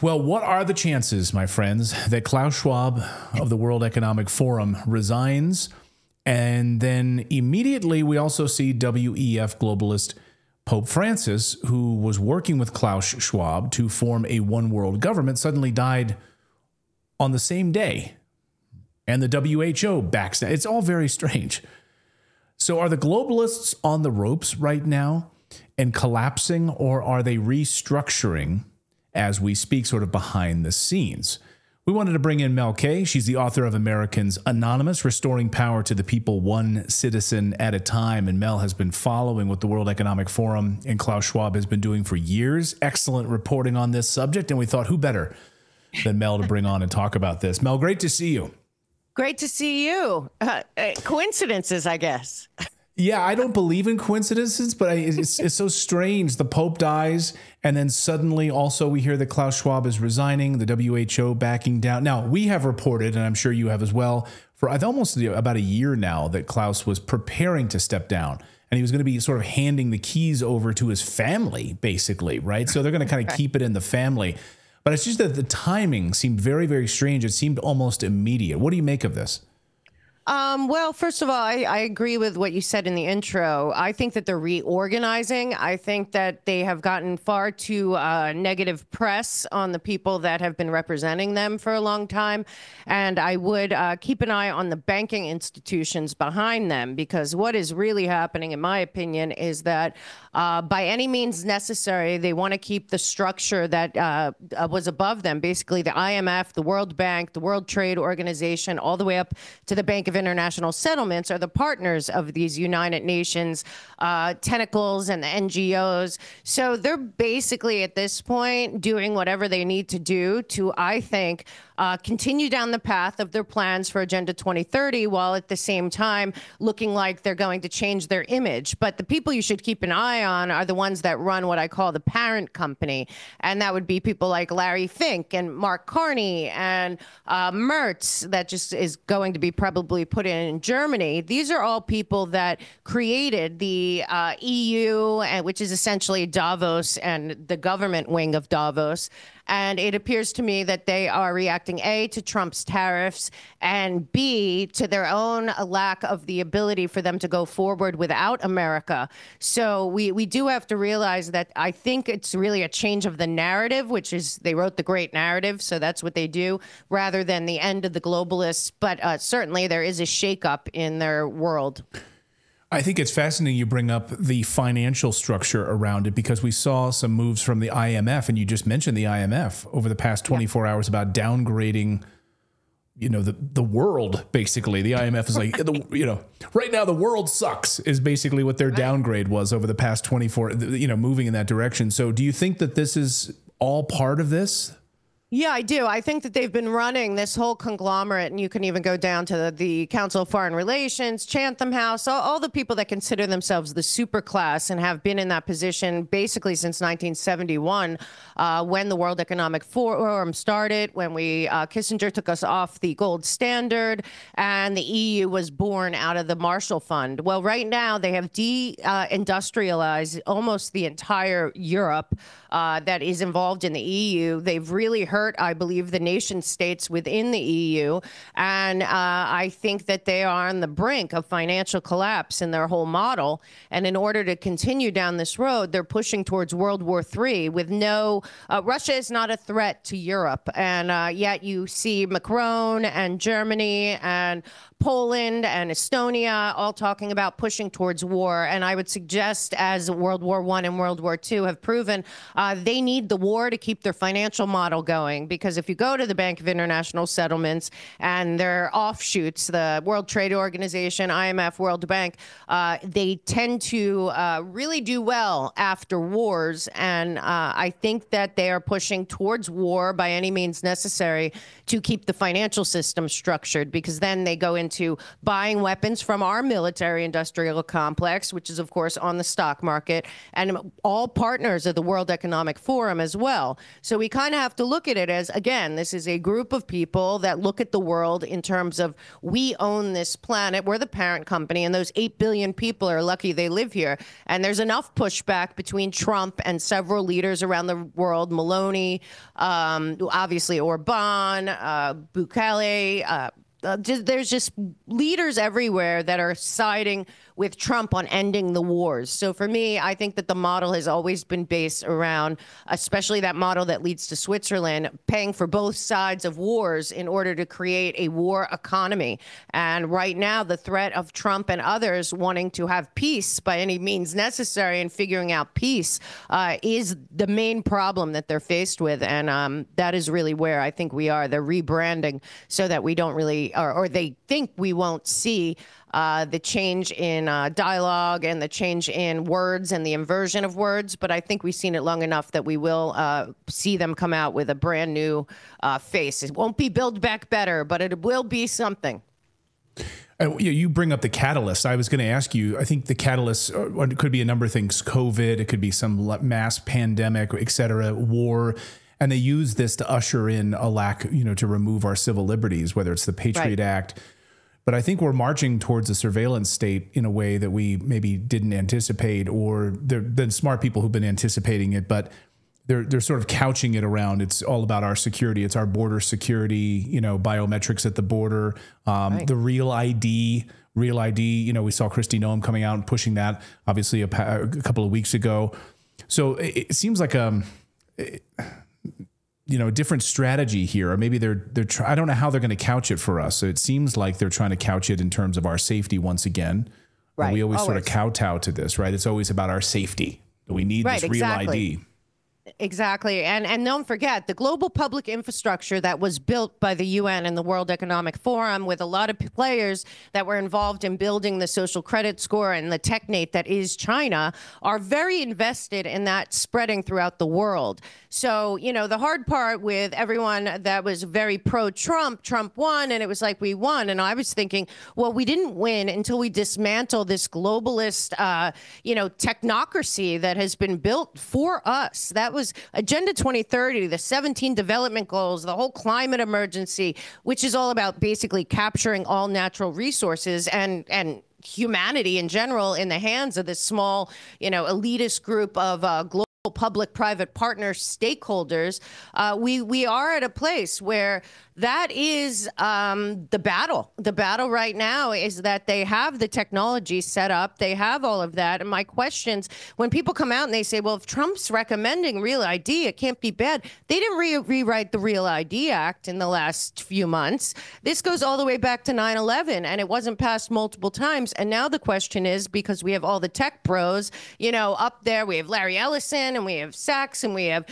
Well, what are the chances, my friends, that Klaus Schwab of the World Economic Forum resigns? And then immediately we also see WEF globalist Pope Francis, who was working with Klaus Schwab to form a one world government, suddenly died on the same day. And the WHO backs down. It's all very strange. So are the globalists on the ropes right now and collapsing, or are they restructuring as we speak, sort of behind the scenes? We wanted to bring in Mel Kay. She's the author of Americans Anonymous, Restoring Power to the People, One Citizen at a Time. And Mel has been following what the World Economic Forum and Klaus Schwab has been doing for years. Excellent reporting on this subject. And we thought, who better than Mel to bring on and talk about this? Mel, great to see you. Great to see you. Coincidences, I guess. Yeah, I don't believe in coincidences, but it's so strange. The Pope dies, and then suddenly also we hear that Klaus Schwab is resigning, the WHO backing down. Now, we have reported, and I'm sure you have as well, for almost about a year now that Klaus was preparing to step down, and he was going to be sort of handing the keys over to his family, basically, right? So they're going to kind of keep it in the family. But it's just that the timing seemed very, very strange. It seemed almost immediate. What do you make of this? Well, first of all, I agree with what you said in the intro. I think that they're reorganizing. I think that they have gotten far too negative press on the people that have been representing them for a long time. And I would keep an eye on the banking institutions behind them, because what is really happening, in my opinion, is that by any means necessary, they want to keep the structure that was above them, basically the IMF, the World Bank, the World Trade Organization, all the way up to the Bank of International Settlements are the partners of these United Nations tentacles and the NGOs. So they're basically at this point doing whatever they need to do to, I think, continue down the path of their plans for Agenda 2030, while at the same time looking like they're going to change their image. But the people you should keep an eye on are the ones that run what I call the parent company. And that would be people like Larry Fink and Mark Carney and Mertz, that just is going to be probably put in Germany. These are all people that created the EU, which is essentially Davos and the government wing of Davos. And it appears to me that they are reacting, A, to Trump's tariffs, and B, to their own lack of the ability for them to go forward without America. So we do have to realize that I think it's really a change of the narrative, which is they wrote the great narrative, so that's what they do, rather than the end of the globalists. But certainly there is a shakeup in their world. I think it's fascinating you bring up the financial structure around it, because we saw some moves from the IMF, and you just mentioned the IMF over the past 24 hours about downgrading, you know, the world, basically. The IMF is like, right now the world sucks is basically what their downgrade was over the past 24, moving in that direction. So do you think that this is all part of this? Yeah, I do. I think that they've been running this whole conglomerate, and you can even go down to the Council of Foreign Relations, Chatham House, all the people that consider themselves the superclass and have been in that position basically since 1971, when the World Economic Forum started, when Kissinger took us off the gold standard, and the EU was born out of the Marshall Fund. Well, right now they have deindustrialized almost the entire Europe that is involved in the EU. They've really hurt, I believe, the nation states within the EU. And I think that they are on the brink of financial collapse in their whole model. And in order to continue down this road, they're pushing towards World War III with no, Russia is not a threat to Europe. And yet you see Macron and Germany and Poland and Estonia all talking about pushing towards war. And I would suggest, as World War I and World War II have proven, they need the war to keep their financial model going. Because if you go to the Bank of International Settlements and their offshoots, the World Trade Organization, IMF, World Bank, they tend to really do well after wars. And I think that they are pushing towards war by any means necessary to keep the financial system structured, because then they go into buying weapons from our military industrial complex, which is, of course, on the stock market, and all partners of the World Economic Forum as well. So we kind of have to look at at it as, again, this is a group of people that look at the world in terms of, we own this planet, we're the parent company, and those 8 billion people are lucky they live here. And there's enough pushback between Trump and several leaders around the world, Maloney, obviously Orban, Bukele, there's just leaders everywhere that are siding with Trump on ending the wars. So for me, I think that the model has always been based around, especially that model that leads to Switzerland, paying for both sides of wars in order to create a war economy. And right now, the threat of Trump and others wanting to have peace by any means necessary and figuring out peace is the main problem that they're faced with. And that is really where I think we are. They're rebranding so that we don't really, or they think we won't see the change in dialogue and the change in words and the inversion of words. But I think we've seen it long enough that we will see them come out with a brand new face. It won't be Build Back Better, but it will be something. You bring up the catalyst. I was going to ask you, I think the catalyst could be a number of things. COVID, it could be some mass pandemic, et cetera, war. And they use this to usher in a lack, to remove our civil liberties, whether it's the Patriot Act. But I think we're marching towards a surveillance state in a way that we maybe didn't anticipate, or the smart people who've been anticipating it, but they're sort of couching it around. It's all about our security. It's our border security, biometrics at the border, the real ID. We saw Kristi Noem coming out and pushing that, obviously, a couple of weeks ago. So it seems like a different strategy here, or maybe I don't know how they're going to couch it for us. So it seems like they're trying to couch it in terms of our safety once again. Right. And we always sort of kowtow to this, right? It's always about our safety. We need this real ID. Exactly. And don't forget, the global public infrastructure that was built by the UN and the World Economic Forum, with a lot of players that were involved in building the social credit score and the technate that is China, are very invested in that spreading throughout the world. So, the hard part with everyone that was very pro-Trump, Trump won, and it was like we won. And I was thinking, well, we didn't win until we dismantle this globalist, technocracy that has been built for us. That was Agenda 2030, the 17 development goals, the whole climate emergency, which is all about basically capturing all natural resources and humanity in general in the hands of this small, elitist group of global public-private partner stakeholders. We are at a place where that is the battle. The battle right now is that they have the technology set up. They have all of that. And my questions, when people come out and they say, well, if Trump's recommending Real ID, it can't be bad. They didn't rewrite the Real ID Act in the last few months. This goes all the way back to 9/11, and it wasn't passed multiple times. And now the question is, because we have all the tech bros, up there, we have Larry Ellison, and we have Sachs, and we have,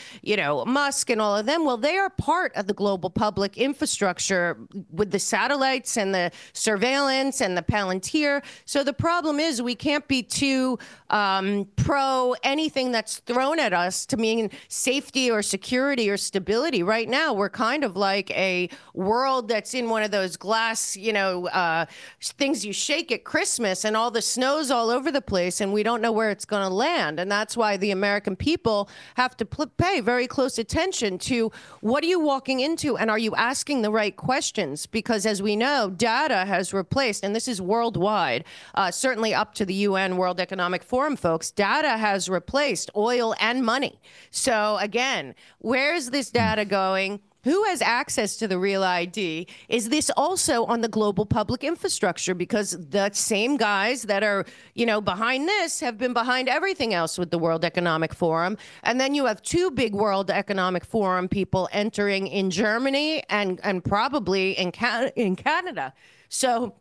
Musk and all of them. Well, they are part of the global public infrastructure with the satellites and the surveillance and the Palantir. So the problem is we can't be too pro anything that's thrown at us to mean safety or security or stability. Right now, we're kind of like a world that's in one of those glass, things you shake at Christmas, and all the snow's all over the place, and we don't know where it's going to land. And that's why the American people have to pay very close attention to what are you walking into, and are you asking the right questions? Because as we know, data has replaced, and this is worldwide, certainly up to the UN World Economic Forum folks, data has replaced oil and money. So again, where's this data going? Who has access to the Real ID? Is this also on the global public infrastructure? Because the same guys that are, behind this have been behind everything else with the World Economic Forum. And then you have two big World Economic Forum people entering in Germany and probably in Canada. So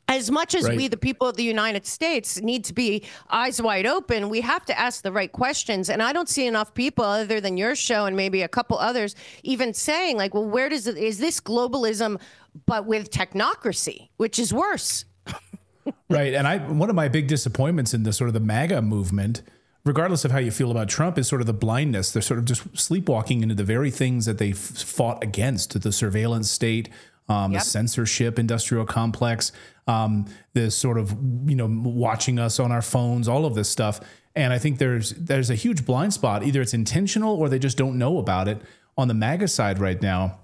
as much as we, the people of the United States, need to be eyes wide open, we have to ask the right questions. And I don't see enough people, other than your show and maybe a couple others, even saying, like, well, is this globalism, but with technocracy, which is worse? Right. And one of my big disappointments in the sort of the MAGA movement, regardless of how you feel about Trump, is sort of the blindness. They're sort of just sleepwalking into the very things that they fought against, the surveillance state, the censorship industrial complex, the sort of, watching us on our phones, all of this stuff. And I think there's a huge blind spot. Either it's intentional or they just don't know about it on the MAGA side right now,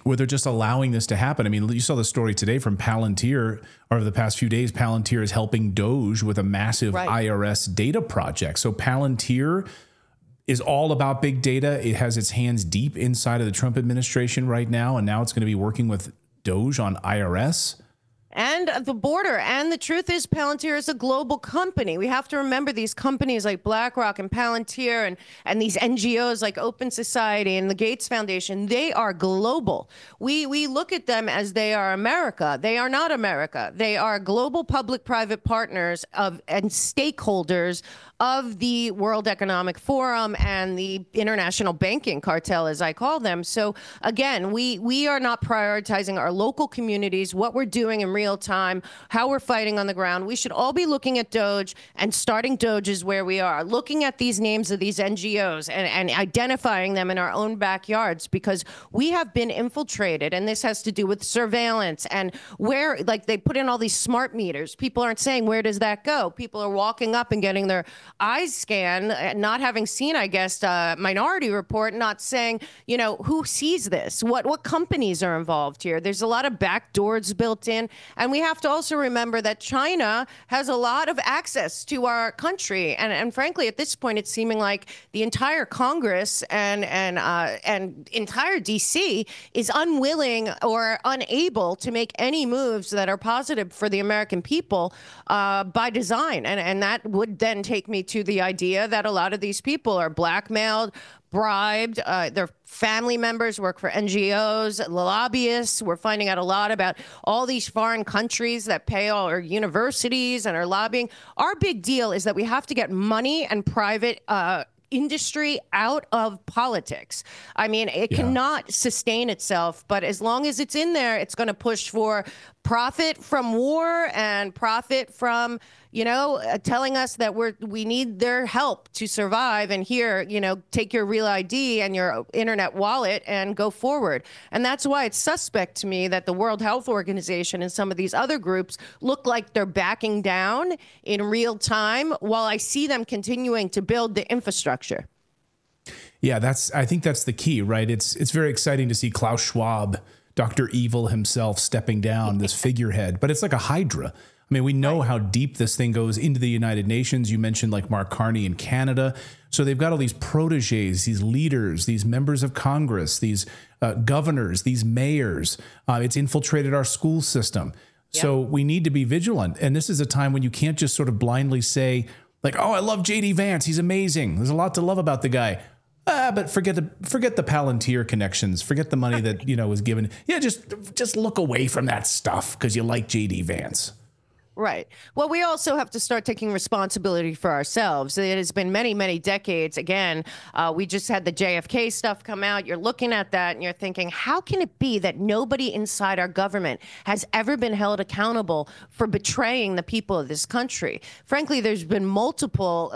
where they're just allowing this to happen. I mean, you saw the story today from Palantir, or over the past few days, Palantir is helping Doge with a massive IRS data project. So Palantir is all about big data. It has its hands deep inside of the Trump administration right now, and now it's going to be working with Doge on IRS. And the border. And the truth is, Palantir is a global company. We have to remember these companies like BlackRock and Palantir and these NGOs like Open Society and the Gates Foundation, they are global. We look at them as they are America. They are not America. They are global public-private partners and stakeholders of the World Economic Forum and the international banking cartel, as I call them. So again, we are not prioritizing our local communities, what we're doing in real time, how we're fighting on the ground. We should all be looking at Doge and starting Doge is where we are, looking at these names of these NGOs and identifying them in our own backyards, because we have been infiltrated, and this has to do with surveillance and where, like, they put in all these smart meters. People aren't saying, where does that go? People are walking up and getting their eyes scanned, not having seen, I guess, Minority Report, not saying, you know, who sees this? What companies are involved here? There's a lot of back doors built in. And we have to also remember that China has a lot of access to our country. And frankly, at this point, it's seeming like the entire Congress and entire D.C. is unwilling or unable to make any moves that are positive for the American people by design. And that would then take me to the idea that a lot of these people are blackmailed, bribed. Their family members work for NGOs, lobbyists. We're finding out a lot about all these foreign countries that pay all our universities and are lobbying. Our big deal is that we have to get money and private industry out of politics. I mean, it cannot sustain itself, but as long as it's in there, it's going to push for profit from war and profit from, you know, telling us that we need their help to survive. And here, you know, take your real ID and your internet wallet and go forward. And that's why it's suspect to me that the World Health Organization and some of these other groups look like they're backing down in real time, while I see them continuing to build the infrastructure. Yeah, I think that's the key, right? It's very exciting to see Klaus Schwab, Dr. Evil himself, stepping down, this figurehead, but it's like a hydra. I mean, we know how deep this thing goes into the United Nations. You mentioned like Mark Carney in Canada. So they've got all these proteges, these leaders, these members of Congress, these governors, these mayors. It's infiltrated our school system. Yep. So we need to be vigilant. And this is a time when you can't just sort of blindly say, like, oh, I love J.D. Vance. He's amazing. There's a lot to love about the guy. But forget the Palantir connections. Forget the money that, you know, was given. Yeah, just look away from that stuff because you like J.D. Vance. Right. Well, we also have to start taking responsibility for ourselves. It has been many, many decades. Again, we just had the JFK stuff come out. You're looking at that and you're thinking, how can it be that nobody inside our government has ever been held accountable for betraying the people of this country? Frankly, there's been multiple,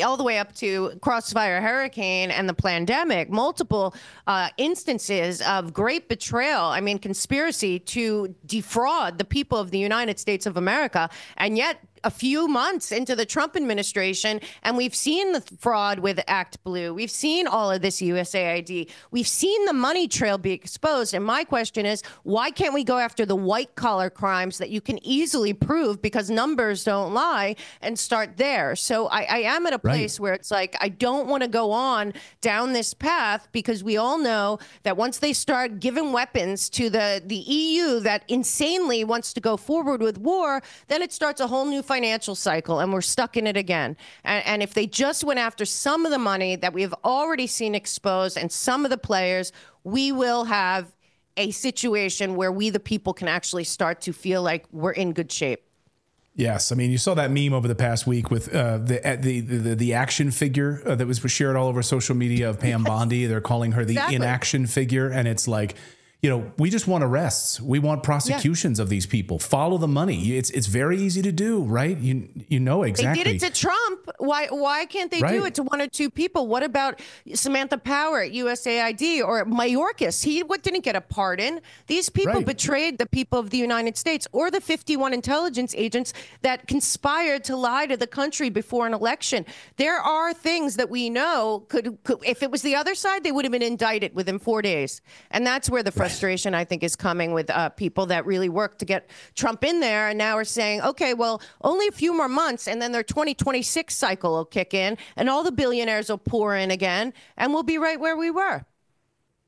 all the way up to Crossfire Hurricane and the pandemic, multiple instances of great betrayal. I mean, conspiracy to defraud the people of the United States of America. And yet, a few months into the Trump administration, and we've seen the fraud with Act Blue. We've seen all of this USAID. We've seen the money trail be exposed. And my question is, why can't we go after the white collar crimes that you can easily prove because numbers don't lie and start there? So I am at a place where it's like, I don't want to go on down this path, because we all know that once they start giving weapons to the EU that insanely wants to go forward with war, then it starts a whole new financial cycle, and we're stuck in it again. And if they just went after some of the money that we have already seen exposed and some of the players, we will have a situation where we, the people, can actually start to feel like we're in good shape. Yes, I mean, you saw that meme over the past week with the action figure that was shared all over social media of Pam Bondi. They're calling her the inaction figure, and it's like, you know, we just want arrests. We want prosecutions of these people. Follow the money. It's very easy to do, right? You know exactly. They did it to Trump. Why can't they do it to one or two people? What about Samantha Power at USAID or Mayorkas? He didn't get a pardon. These people betrayed the people of the United States, or the 51 intelligence agents that conspired to lie to the country before an election. There are things that we know could if it was the other side, they would have been indicted within 4 days. And that's where the frustration, I think, is coming with people that really worked to get Trump in there, and now are saying, okay, well, only a few more months, and then their 2026 cycle will kick in, and all the billionaires will pour in again, and we'll be right where we were.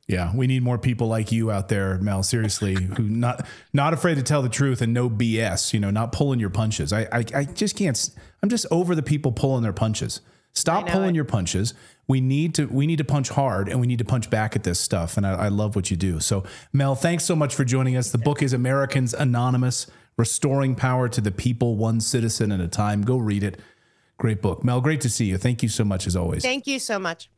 Yeah, we need more people like you out there, Mel, seriously, who not afraid to tell the truth and no BS, you know, not pulling your punches. I just can't. I'm just over the people pulling their punches. Stop pulling your punches. We need to punch hard, and we need to punch back at this stuff. And I love what you do. So, Mel, thanks so much for joining us. The book is Americans Anonymous, Restoring Power to the People, One Citizen at a Time. Go read it. Great book. Mel, great to see you. Thank you so much as always. Thank you so much.